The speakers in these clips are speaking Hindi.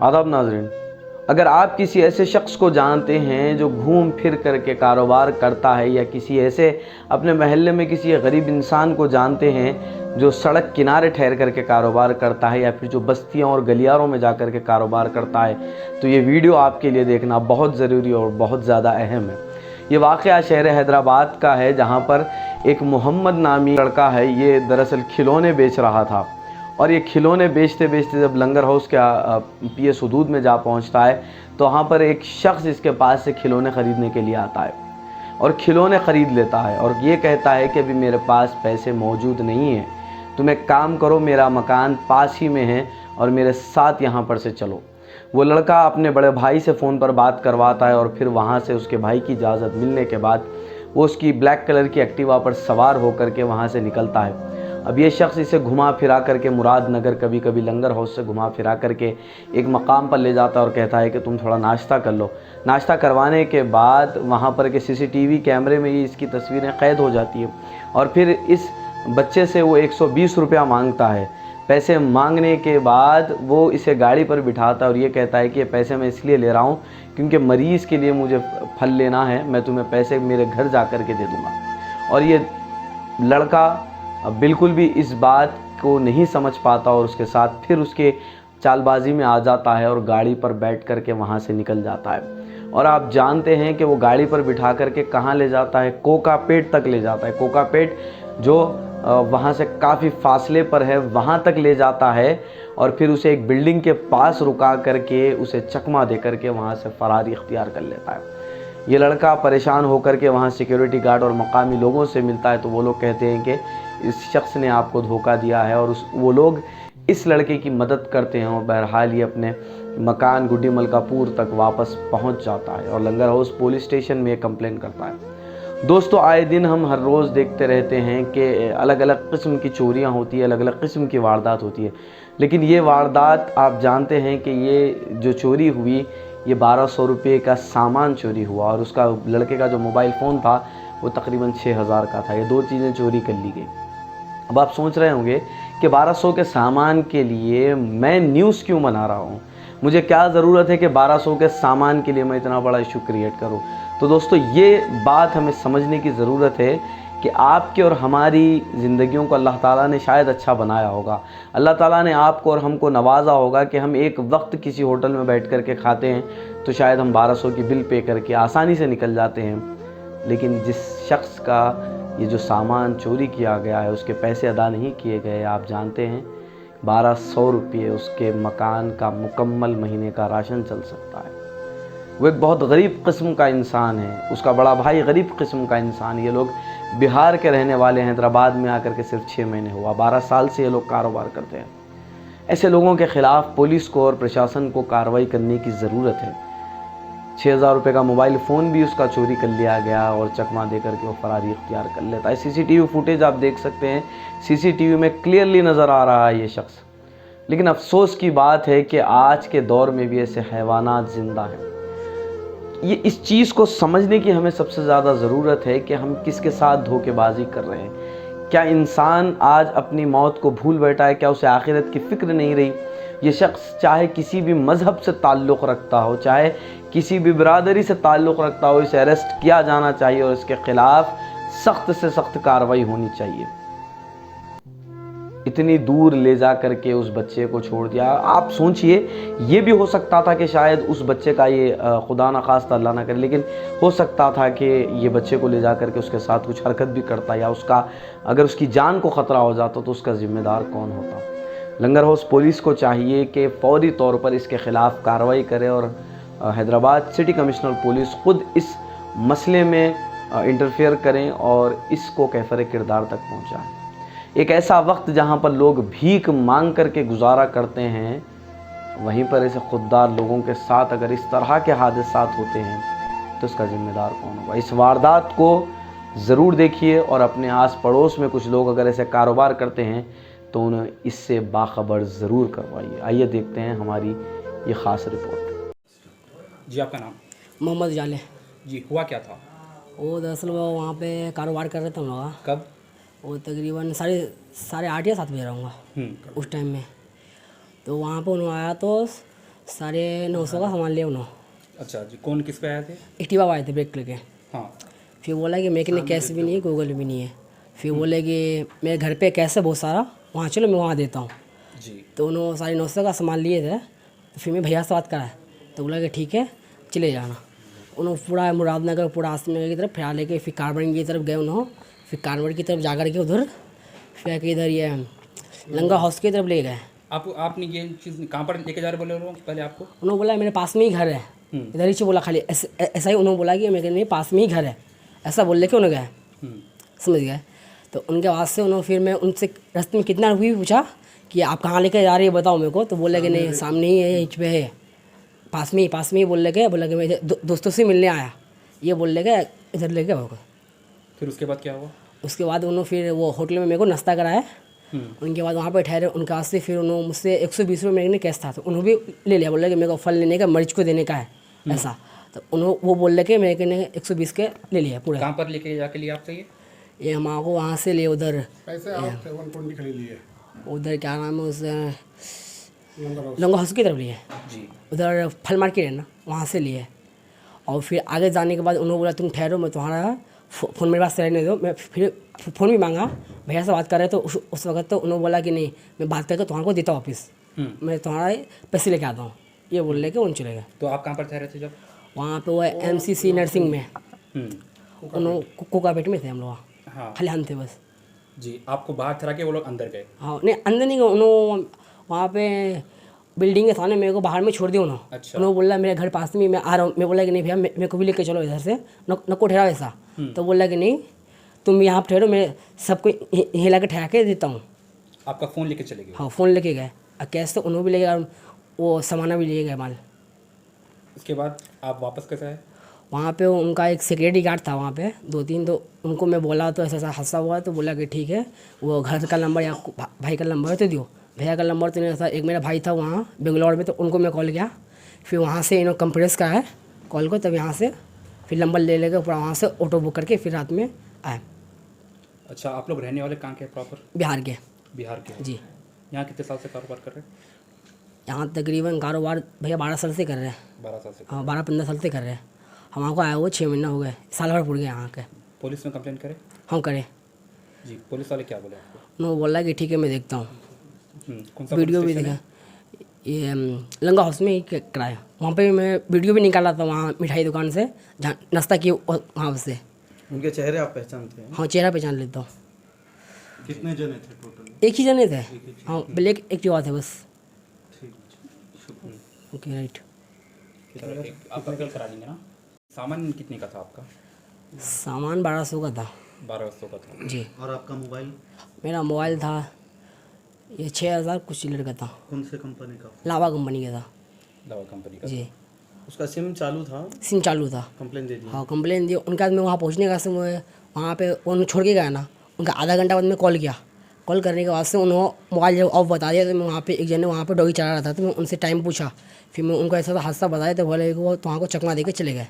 आदाब नाज़रीन, अगर आप किसी ऐसे शख्स को जानते हैं जो घूम फिर करके कारोबार करता है, या किसी ऐसे अपने महल्ले में किसी गरीब इंसान को जानते हैं जो सड़क किनारे ठहर करके कारोबार करता है, या फिर जो बस्तियों और गलियारों में जा कर के कारोबार करता है, तो ये वीडियो आपके लिए देखना बहुत ज़रूरी और बहुत ज़्यादा अहम है। ये वाक़या शहर हैदराबाद का है, जहाँ पर एक मोहम्मद नामी लड़का है। ये दरअसल खिलौने बेच रहा था, और ये खिलौने बेचते बेचते जब लंगर हाउस के पीएस हदूद में जा पहुंचता है, तो वहाँ पर एक शख्स इसके पास से खिलौने ख़रीदने के लिए आता है और खिलौने ख़रीद लेता है, और ये कहता है कि अभी मेरे पास पैसे मौजूद नहीं हैं, तुम एक काम करो, मेरा मकान पास ही में है और मेरे साथ यहाँ पर से चलो। वो लड़का अपने बड़े भाई से फ़ोन पर बात करवाता है, और फिर वहाँ से उसके भाई की इजाज़त मिलने के बाद वो उसकी ब्लैक कलर की एक्टिवा पर सवार होकर के वहाँ से निकलता है। अब ये शख्स इसे घुमा फिरा करके मुराद नगर, कभी कभी लंगर हाउस से घुमा फिरा करके एक मकाम पर ले जाता है और कहता है कि तुम थोड़ा नाश्ता कर लो। नाश्ता करवाने के बाद वहाँ पर के सीसीटीवी कैमरे में ही इसकी तस्वीरें क़ैद हो जाती है, और फिर इस बच्चे से वो 120 रुपया मांगता है। पैसे मांगने के बाद वो इसे गाड़ी पर बिठाता है और ये कहता है कि ये पैसे मैं इसलिए ले रहा हूँ क्योंकि मरीज़ के लिए मुझे फल लेना है, मैं तुम्हें पैसे मेरे घर जा कर के दे दूँगा। और ये लड़का बिल्कुल भी इस बात को नहीं समझ पाता, और उसके साथ फिर उसके चालबाजी में आ जाता है और गाड़ी पर बैठ कर के वहाँ से निकल जाता है। और आप जानते हैं कि वो गाड़ी पर बिठा कर के कहाँ ले जाता है? कोकापेट तक ले जाता है। कोकापेट जो वहाँ से काफ़ी फासले पर है, वहाँ तक ले जाता है, और फिर उसे एक बिल्डिंग के पास रुका करके उसे चकमा दे करके वहाँ से फरारी इख्तियार कर लेता है। ये लड़का परेशान होकर के वहाँ सिक्योरिटी गार्ड और मकामी लोगों से मिलता है, तो वो लोग कहते हैं कि इस शख्स ने आपको धोखा दिया है, और वो लोग इस लड़के की मदद करते हैं, और बहरहाल ये अपने मकान गुड्डी मलकापुर तक वापस पहुँच जाता है और लंगर हाउस पुलिस स्टेशन में कंप्लेन करता है। दोस्तों, आए दिन हम हर रोज़ देखते रहते हैं कि अलग अलग किस्म की चोरियां होती है, अलग अलग किस्म की वारदात होती है, लेकिन ये वारदात आप जानते हैं कि ये जो चोरी हुई, ये 1200 रुपये का सामान चोरी हुआ, और उसका लड़के का जो मोबाइल फ़ोन था वो तकरीबन 6000 का था। ये दो चीज़ें चोरी कर ली गई। अब आप सोच रहे होंगे कि 1200 के सामान के लिए मैं न्यूज़ क्यों बना रहा हूँ, मुझे क्या ज़रूरत है कि 1200 के सामान के लिए मैं इतना बड़ा इशू क्रिएट करूँ। तो दोस्तों, ये बात हमें समझने की ज़रूरत है कि आपके और हमारी ज़िंदगियों को अल्लाह ताला ने शायद अच्छा बनाया होगा। अल्लाह ताला ने आपको और हमको नवाजा होगा कि हम एक वक्त किसी होटल में बैठ कर के खाते हैं, तो शायद हम 1200 की बिल पे करके आसानी से निकल जाते हैं। लेकिन जिस शख्स का ये जो सामान चोरी किया गया है, उसके पैसे अदा नहीं किए गए, आप जानते हैं 1200 रुपये उसके मकान का मुकम्मल महीने का राशन चल सकता है। वो एक बहुत गरीब किस्म का इंसान है, उसका बड़ा भाई गरीब किस्म का इंसान। ये लोग बिहार के रहने वाले हैं, हैदराबाद में आकर के सिर्फ 6 महीने हुआ, 12 साल से ये लोग कारोबार करते हैं। ऐसे लोगों के ख़िलाफ़ पुलिस को और प्रशासन को कार्रवाई करने की ज़रूरत है। 6000 रुपये का मोबाइल फ़ोन भी उसका चोरी कर लिया गया, और चकमा दे करके वो फरारी इख्तियार कर लेता है। सीसीटीवी फुटेज आप देख सकते हैं, सीसीटीवी में क्लियरली नज़र आ रहा है ये शख्स। लेकिन अफसोस की बात है कि आज के दौर में भी ऐसे हैवानात ज़िंदा हैं। ये इस चीज़ को समझने की हमें सबसे ज़्यादा ज़रूरत है कि हम किसके साथ धोखेबाजी कर रहे हैं। क्या इंसान आज अपनी मौत को भूल बैठा है? क्या उसे आखिरत की फ़िक्र नहीं रही? ये शख्स चाहे किसी भी मज़हब से ताल्लुक़ रखता हो, चाहे किसी भी बिरादरी से ताल्लुक़ रखता हो, इसे अरेस्ट किया जाना चाहिए और इसके ख़िलाफ़ सख्त से सख्त कार्रवाई होनी चाहिए। इतनी दूर ले जा करके उस बच्चे को छोड़ दिया। आप सोचिए, ये भी हो सकता था कि शायद उस बच्चे का ये खुदा न खास्ता अल्लाह ना करे, लेकिन हो सकता था कि ये बच्चे को ले जा करके उसके साथ कुछ हरकत भी करता, या उसका अगर उसकी जान को ख़तरा हो जाता तो उसका ज़िम्मेदार कौन होता। लंगर हाउस पुलिस को चाहिए कि फ़ौरी तौर पर इसके ख़िलाफ़ कार्रवाई करे, और हैदराबाद सिटी कमिश्नर पुलिस ख़ुद इस मसले में इंटरफेयर करें और इसको कैफ़र किरदार तक पहुँचाएँ। एक ऐसा वक्त जहाँ पर लोग भीख मांग करके गुजारा करते हैं, वहीं पर ऐसे खुददार लोगों के साथ अगर इस तरह के हादसात होते हैं तो इसका ज़िम्मेदार कौन होगा। इस वारदात को ज़रूर देखिए, और अपने आस पड़ोस में कुछ लोग अगर ऐसे कारोबार करते हैं तो उन्हें इससे बाखबर ज़रूर करवाइए। आइए देखते हैं हमारी ये ख़ास रिपोर्ट। जी, आपका नाम? मोहम्मद जाले। जी, हुआ क्या था? वो दरअसल वो वहाँ पे कारोबार कर रहे थे हम लोग। कब? वो तकरीबन साढ़े 8 या 7 बजे रहूँगा उस टाइम में। तो वहाँ पे उन्होंने आया तो 950 का सामान लिया उन्होंने। अच्छा जी, कौन किस पे आए थे? एक्टिवा आए थे ब्रेक लेके। हाँ फिर बोला कि मेरे के कैश भी नहीं है, गूगल भी नहीं है। फिर बोले कि मेरे घर पे कैश है बहुत सारा, वहाँ चलो मैं वहाँ देता हूँ। जी। तो उन्होंने 950 का सामान लिए थे। तो फिर मैं भैया से बात करा, तो बोला कि ठीक है चले जाना। उन्होंने पूरा मुरादनगर, पूरा आसनगर की तरफ फिर लेके फिर कारबन की तरफ गए उन्होंने। फिर कारबन की तरफ जा कर के उधर फिर कि इधर ये लंगा हाउस की तरफ ले गए। आपने ये चीज़ कहाँ पर लेके जा रहे बोले लोग पहले आपको? उन्होंने बोला मेरे पास में ही घर है, इधर ही से बोला खाली ऐसा ही उन्होंने बोला कि मेरे पास में ही घर है, ऐसा बोल लेके उन्होंने गए। समझ गए। तो उनके बाद से उन्होंने फिर मैं उनसे रास्ते में कितना रुपये पूछा कि आप कहाँ लेके जा रही है बताओ मेरे को। तो बोले कि नहीं सामने ही है, यहीं पे है, पास में ही बोल लेके। बोला कि मैं दोस्तों से मिलने आया, ये बोल लेके इधर लेके आओगे। फिर उसके बाद क्या हुआ? उसके बाद उन्होंने फिर वो होटल में मेरे को नाश्ता कराया। उनके बाद वहाँ पर ठहरे, उनके बाद से फिर उन्होंने मुझसे 120 रुपये मेरे कैश था, तो उन्होंने भी ले लिया। बोला कि मेरे को फल लेने का, मरीज को देने का है ऐसा। तो उन्होंने वो बोल लेके मेरे ने 120 के ले लिया पूरा। कहाँ पर लेके जाके लिया आपसे ये हमारे को वहाँ से लिए उधर पैसे आप 120 खरीद लिए उधर क्या नाम है उस लंगा हाउस की तरफ लिए जी। उधर फल मार्केट है ना, वहाँ से लिए। और फिर आगे जाने के बाद उन्होंने बोला तुम ठहरो, मैं तुम्हारा फ़ोन मेरे पास रहने दो। मैं फिर फ़ोन भी मांगा, भैया से बात कर रहे तो उस वक्त तो उन्होंने बोला कि नहीं मैं बात करके तुम्हारे को देता वापस, मैं तुम्हारा पैसे लेके आता हूँ, ये बोल लेके उन चले गए। तो आप कहाँ पर ठहरे थे जब? वहाँ पे वो MCC नर्सिंग में, उन्होंने कोकापेट में थे हम लोग। हाँ खलिहान थे बस जी। आपको बाहर ठहरा के वो लोग अंदर गए? हाँ नहीं अंदर नहीं गए, उन्होंने वहाँ पे बिल्डिंग के सामने मेरे को बाहर में छोड़ दिया उन्होंने। अच्छा। उन्होंने बोला मेरे घर पास में, मैं आ रहा हूँ। मैं बोला कि नहीं भैया मेरे को भी लेके चलो इधर से, नको ठहरा ऐसा। तो बोला कि नहीं तुम यहाँ ठहरो, मैं सबको यहीं ला के ठहरा के देता हूँ। आपका फ़ोन लेके चले गए? हाँ फ़ोन लेके गए, और कैश तो उन्होंने भी ले गए, और वो सामान भी ले गए माल। उसके बाद आप वापस कैसे आए? वहाँ पे उनका एक सिक्योरिटी गार्ड था वहाँ पे 2-3, तो उनको मैं बोला तो ऐसा हादसा हुआ, तो बोला कि ठीक है वो घर का नंबर या भाई का नंबर तो दियो। भैया का नंबर तो नहीं था, एक मेरा भाई था वहाँ बेंगलोर में, तो उनको मैं कॉल किया। फिर वहाँ से इन्होंने कंप्रेस करा है कॉल को, तब यहाँ से फिर नंबर ले लेकर पूरा वहाँ से ऑटो बुक करके फिर रात में आए। अच्छा, आप लोग रहने वाले कहाँ के प्रॉपर? बिहार के। बिहार के जी। यहाँ कितने साल से कारोबार कर रहे हैं? यहाँ तकरीबन कारोबार भैया 12 साल से कर रहे हैं। 12 साल से। हाँ 12-15 साल से कर रहे हैं। हमारे को आया हुआ 6 महीना हो गए, साल भर पुर गए यहाँ के। पुलिस में कंप्लेंट करें? हम करें। जी। पुलिस वाले क्या बोले आपको? उन्होंने बोला कि ठीक है मैं देखता हूँ। कौन सा वीडियो भी पुलिस देखा, स्टेशन ये लंगा हाउस में ही कराया। वहाँ पे मैं वीडियो भी निकाला था वहाँ मिठाई दुकान से, जहाँ नाश्ता किए वहाँ से। उनके चेहरे आप पहचानते हैं? हाँ चेहरा पहचान लेता हूँ। कितने जने थे टोटल? एक ही जने थे। हाँ ब्लैक एक्टिवा थे बस। ठीक। Okay right. है? आपका बिल करा लेंगे ना। सामान कितने का था आपका? सामान 1200 का था। 1200 का था जी। और आपका मोबाइल मेरा मोबाइल था ये 6000 कुछ चिल्लर का था, कौन से कंपनी का? लावा कंपनी का था। दवा कंपनी का? जी। उसका सिम चालू था? सिम चालू था। कंप्लेन दे दी? हाँ कंप्लेन दी। उनके बाद मैं वहाँ पहुँचने का समय वहाँ पे उन्होंने छोड़ के गया ना, उनका आधा घंटा बाद मैं कॉल किया। कॉल करने के बाद से उन्होंने मोबाइल जब ऑफ बता दिया, तो मैं वहाँ पे एक जने वहाँ पे डॉगी चला रहा था, तो मैं उनसे टाइम पूछा। फिर मैं उनको ऐसा हादसा बताया, तो बोले कि वो तो वहाँ को चकमा दे के चले गए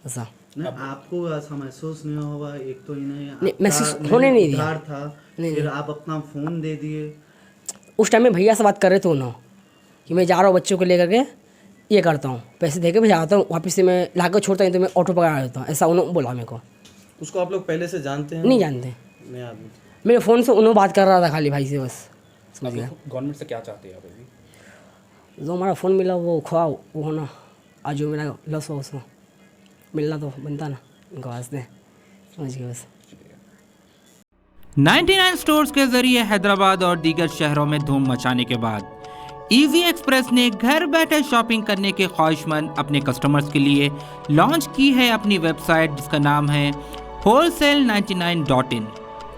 ऐसा। नहीं, आपको ऐसा महसूस नहीं होगा? एक तो नहीं, महसूस होने नहीं दिया। उधार था, फिर आप अपना फ़ोन दे दिए। उस टाइम में भैया से बात कर रहे थे उन्होंने कि मैं जा रहा हूँ बच्चों को लेकर के, ये करता हूँ, पैसे दे के मैं जाता हूँ, वापस से मैं ला कर छोड़ता हूँ, तो मैं ऑटो पकड़ा देता हूँ, ऐसा उन्होंने बोला मेरे को। उसको आप लोग पहले से जानते हैं? नहीं जानते। नया आदमी? मेरे फ़ोन से उन्होंने बात कर रहा था खाली भाई से बस। समझ गया। गवर्नमेंट से क्या चाहते हैं आप अभी? जो हमारा फ़ोन मिला वो खोआ वो होना, आज जो मेरा लॉस हुआ उसको मिलना तो बनता ना उनके वास्ते। समझ गए बस। 99 स्टोर्स के जरिए हैदराबाद और दीगर शहरों में धूम मचाने के बाद इजी एक्सप्रेस ने घर बैठे शॉपिंग करने के ख्वाहिशमंद अपने कस्टमर्स के लिए लॉन्च की है अपनी वेबसाइट, जिसका नाम है wholesale99.in।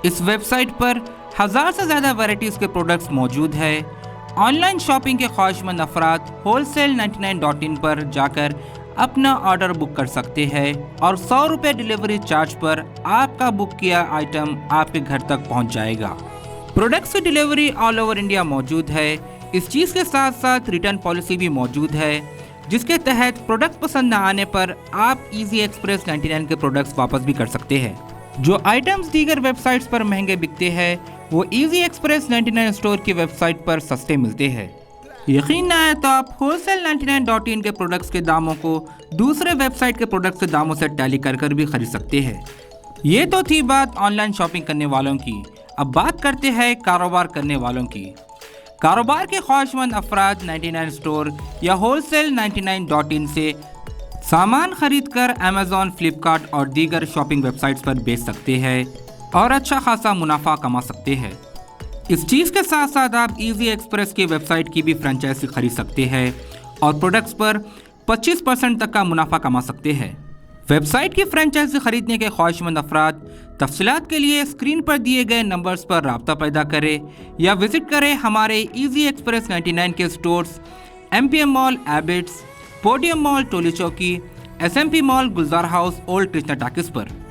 इस वेबसाइट पर 1000 से ज़्यादा वैराइटीज़ के प्रोडक्ट्स मौजूद है। ऑनलाइन शॉपिंग के ख्वाहिशमंद अफराद wholesale99.in पर जाकर अपना ऑर्डर बुक कर सकते हैं और 100 रुपये डिलीवरी चार्ज पर आपका बुक किया आइटम आपके घर तक पहुंच जाएगा। प्रोडक्ट्स की डिलीवरी ऑल ओवर इंडिया मौजूद है। इस चीज़ के साथ साथ रिटर्न पॉलिसी भी मौजूद है, जिसके तहत प्रोडक्ट पसंद न आने पर आप इजी एक्सप्रेस 99 के प्रोडक्ट्स वापस भी कर सकते हैं। जो आइटम्स दीगर वेबसाइट्स पर महंगे बिकते हैं वो इजी एक्सप्रेस 99 स्टोर की वेबसाइट पर सस्ते मिलते हैं। यकीन ना आए तो आप wholesale99.in के प्रोडक्ट्स के दामों को दूसरे वेबसाइट के प्रोडक्ट्स के दामों से टैली कर भी खरीद सकते हैं। ये तो थी बात ऑनलाइन शॉपिंग करने वालों की। अब बात करते हैं कारोबार करने वालों की। कारोबार के ख्वाहिशमंद अफराद 99 स्टोर या wholesale99.in से सामान खरीदकर अमेज़ॉन, फ्लिपकार्ट और दीगर शॉपिंग वेबसाइट्स पर बेच सकते हैं और अच्छा खासा मुनाफा कमा सकते हैं। इस चीज़ के साथ साथ आप इजी एक्सप्रेस की वेबसाइट की भी फ्रेंचाइजी खरीद सकते हैं और प्रोडक्ट्स पर 25% तक का मुनाफा कमा सकते हैं। वेबसाइट की फ्रेंचाइजी खरीदने के ख्वाहिशमंद अफराद तफसीलात के लिए स्क्रीन पर दिए गए नंबर्स पर राब्ता पैदा करें या विजिट करें हमारे इजी एक्सप्रेस 99 के stores MPM mall Abids, podium mall Toli Chowki, SMP mall Gulzar house, old Krishna talkies पर।